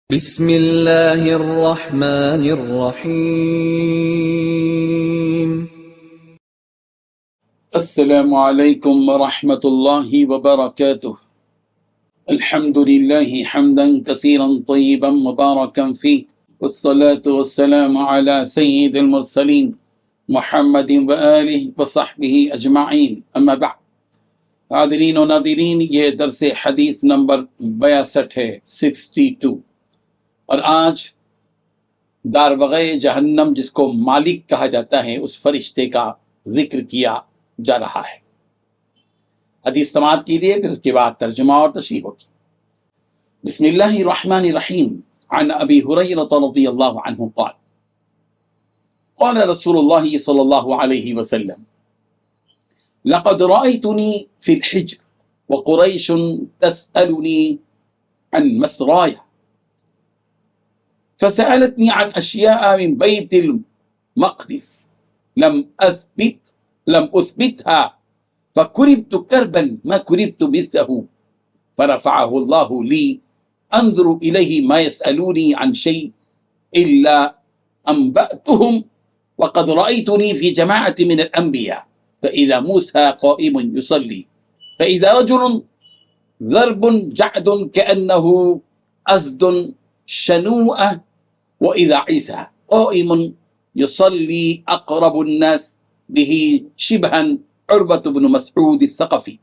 بسم اللہ الرحمن الرحیم۔ السلام علیکم ورحمۃ اللہ وبرکاتہ۔ الحمد للہ حمدا کثیرا طیبا مبارکا فیہ، والصلاة والسلام علی سید المرسلین محمد وآلہ وصحبہ اجمعین، اما بعد۔ حاضرین و ناظرین، یہ درس حدیث نمبر 62 ہے، 62، اور آج داروغہ جہنم جس کو مالک کہا جاتا ہے اس فرشتے کا ذکر کیا جا رہا ہے۔ حدیث سماعت کیجیے، پھر اس کے بعد ترجمہ اور تشریح ہوگی۔ بسم اللہ الرحمن الرحیم۔ عن ابی ہریرہ رضی اللہ عنہ قال قال رسول اللہ صلی اللہ علیہ وسلم لقد رأيتني في الحجر وقريش تسألني عن مسراي فسألتني عن أشياء من بيت المقدس لم أثبتها فكربت كربا ما كربت مثله فرفعه الله لي أنظر إليه ما يسألوني عن شيء إلا أنبأتهم وقد رأيتني في جماعة من الأنبياء فإذا موسى قائم يصلي فإذا رجل ضرب جعد كأنه أسد شنوءة وإذا عيسى قائم يصلي أقرب الناس به شبها عربة بن مسعود الثقفي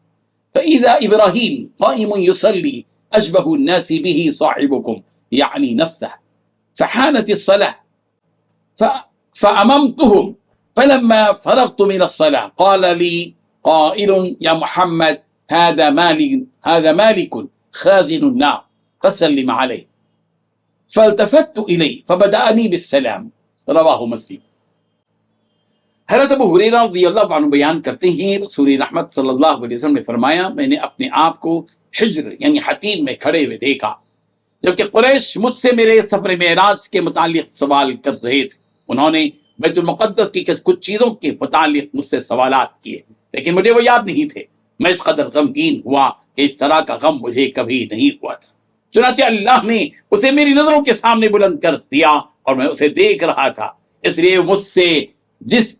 فإذا إبراهيم قائم يصلي أشبه الناس به صاحبكم يعني نفسه فحانت الصلاة فأممتهم فلما فرغت من الصلاة قال لي قائل يا محمد هذا مالك خازن النار فسلم عليه فالتفت إليه فبدأني بالسلام رواہ مسلم۔ حضرت ابو ہریرہ رضی اللہ عنہ بیان کرتے ہیں رسول رحمت صلی اللہ علیہ وسلم نے فرمایا، میں نے اپنے آپ کو حجر یعنی حتیم میں کھڑے ہوئے دیکھا جبکہ قریش مجھ سے میرے سفر معراج کے متعلق سوال کر رہے تھے۔ انہوں نے بیت المقدس کی کچھ چیزوں کے متعلق مجھ سے سوالات کیے، لیکن مجھے وہ یاد نہیں تھے۔ میں اس قدر غمگین ہوا کہ اس طرح کا غم مجھے کبھی نہیں ہوا تھا۔ چنانچہ اللہ نے اسے میری نظروں کے سامنے بلند کر دیا اور میں اسے دیکھ رہا تھا، اس لیے مجھ سے جس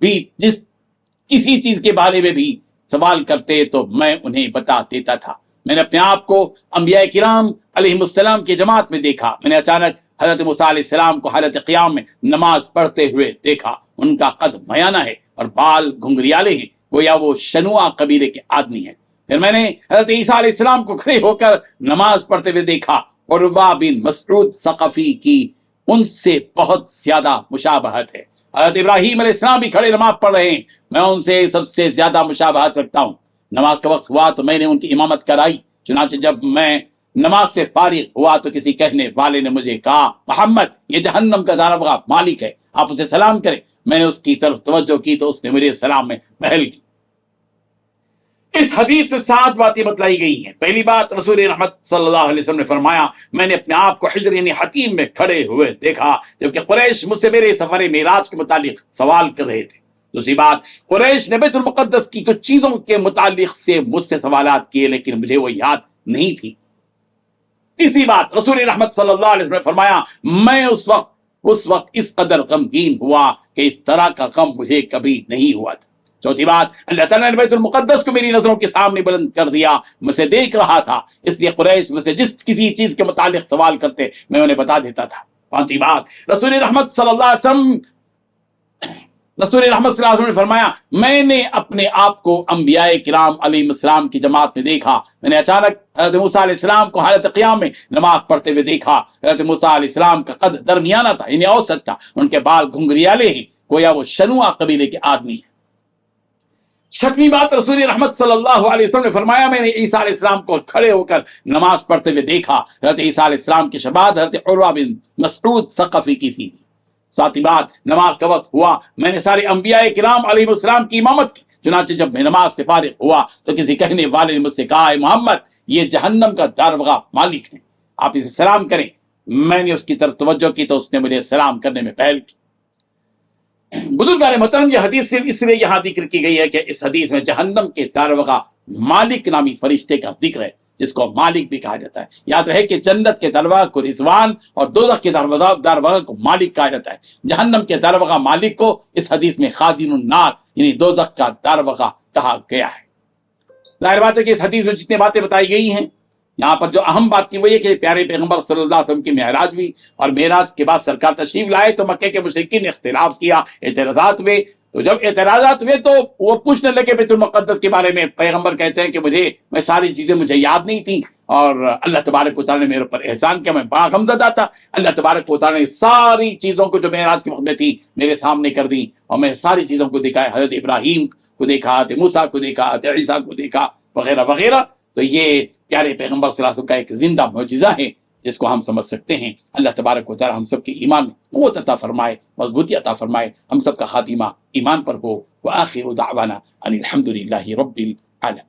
کسی چیز کے بارے میں بھی سوال کرتے تو میں انہیں بتا دیتا تھا۔ میں نے اپنے آپ کو انبیاء کرام علیہم السلام کی جماعت میں دیکھا۔ میں نے اچانک حضرت موسیٰ علیہ السلام کو حالت قیام میں نماز پڑھتے ہوئے دیکھا۔ ان کا قد میانہ ہے اور بال گھنگریالے ہیں، گویا وہ شنوءہ قبیلے کے آدمی ہیں۔ پھر میں نے حضرت عیسیٰ علیہ السلام کو کھڑے ہو کر نماز پڑھتے ہوئے دیکھا۔ عروہ بن مسعود ثقفی کی ان سے بہت زیادہ مشابہت ہے۔ حضرت ابراہیم علیہ السلام بھی کھڑے نماز پڑھ رہے ہیں، میں ان سے سب سے زیادہ مشابہت رکھتا ہوں۔ نماز کا وقت ہوا تو میں نے ان کی امامت کرائی، چنانچہ جب میں نماز سے فارغ ہوا تو کسی کہنے والے نے مجھے کہا، محمد یہ جہنم کا داروغہ مالک ہے، آپ اسے سلام کریں۔ میں نے اس کی طرف توجہ کی تو اس نے مجھے سلام میں پہل کی۔ اس حدیث میں 7 باتیں بتلائی گئی ہیں۔ پہلی بات، رسول رحمت صلی اللہ علیہ وسلم نے فرمایا، میں نے اپنے آپ کو حجر یعنی حتیم میں کھڑے ہوئے دیکھا جبکہ قریش مجھ سے میرے سفر معراج کے متعلق سوال کر رہے تھے۔ دوسری بات، قریش نے بیت المقدس کی کچھ چیزوں کے متعلق سے مجھ سے سوالات کیے لیکن مجھے وہ یاد نہیں تھی۔ تیسری بات، رسول رحمت صلی اللہ علیہ وسلم نے فرمایا، میں اس وقت اس قدر غمگین ہوا کہ اس طرح کا غم مجھے کبھی نہیں ہوا تھا۔ چوتھی بات، اللہ تعالیٰ نے بیت المقدس کو میری نظروں کے سامنے بلند کر دیا، میں اسے دیکھ رہا تھا، اس لیے قریش مجھ سے کسی چیز کے متعلق سوال کرتے میں انہیں بتا دیتا تھا۔ پانچویں بات، رسول رحمت صلی اللہ علیہ وسلم نے فرمایا، میں نے اپنے آپ کو انبیاء کرام علیہ السلام کی جماعت میں دیکھا۔ میں نے اچانک حضرت موسیٰ علیہ السلام کو حالت قیام میں نماز پڑھتے ہوئے دیکھا۔ حضرت موسیٰ علیہ السلام کا قد درمیانہ تھا یعنی اوسط تھا، ان کے بال گھنگریالے ہیں، گویا وہ شنوءہ قبیلے کے آدمی ہیں۔ چھٹویں بات، رسول رحمت صلی اللہ علیہ وسلم نے فرمایا، میں نے عیسیٰ علیہ السلام کو کھڑے ہو کر نماز پڑھتے ہوئے دیکھا۔ حضرت عیسیٰ علیہ السلام کی شباہت حضرت عروہ بن مسعود ثقفی کی سی تھی۔ ساتویں بات، نماز کا وقت ہوا، میں نے سارے انبیاء کرام علیہ السلام کی امامت کی، چنانچہ جب میں نماز سے فارغ ہوا تو کسی کہنے والے نے مجھ سے کہا، اے محمد یہ جہنم کا داروغہ مالک ہے، آپ اسے سلام کریں۔ میں نے اس کی طرف توجہ کی تو اس نے مجھے سلام کرنے میں پہل کی۔ بزرگان محترم، یہ حدیث صرف اس لیے یہاں ذکر کی گئی ہے کہ اس حدیث میں جہنم کے داروغہ مالک نامی فرشتے کا ذکر ہے۔ جس کو مالک بھی کہا جاتا ہے۔ یاد رہے کہ جنت کے دروازہ کو رضوان اور دوزخ کے دروازہ کو مالک کہا جاتا ہے۔ جہنم کے دروازہ مالک کو اس حدیث میں خازن النار یعنی دوزخ کا دروازہ کہا گیا ہے۔ ظاہر بات ہے کہ اس حدیث میں جتنی باتیں بتائی گئی ہیں، یہاں پر جو اہم بات کی وہ یہ کہ پیارے پیغمبر صلی اللہ علیہ وسلم کی معراج ہوئی، اور معراج کے بعد سرکار تشریف لائے تو مکے کے مشرکین نے اختلاف کیا، اعتراضات ہوئے۔ تو جب اعتراضات ہوئے تو وہ پوچھنے لگے بیت المقدس کے بارے میں۔ پیغمبر کہتے ہیں کہ میں ساری چیزیں مجھے یاد نہیں تھیں، اور اللہ تبارک و تعالیٰ نے میرے اوپر احسان کیا، میں بڑا غمزدہ تھا۔ اللہ تبارک و تعالیٰ نے ساری چیزوں کو جو معراج کے وقت میں تھی میرے سامنے کر دی، اور میں ساری چیزوں کو دکھایا، حضرت ابراہیم کو دیکھا، حضرت موسیٰ کو دیکھا، حضرت عیسیٰ کو دیکھا، وغیرہ وغیرہ۔ تو یہ پیارے پیغمبر صلی اللہ علیہ وسلم کا ایک زندہ معجزہ ہے جس کو ہم سمجھ سکتے ہیں۔ اللہ تبارک و تعالیٰ ہم سب کے ایمان میں قوت عطا فرمائے، مضبوطی عطا فرمائے، ہم سب کا خاتمہ ایمان پر ہو۔ وآخر دعوانا ان الحمد للہ رب العالمین۔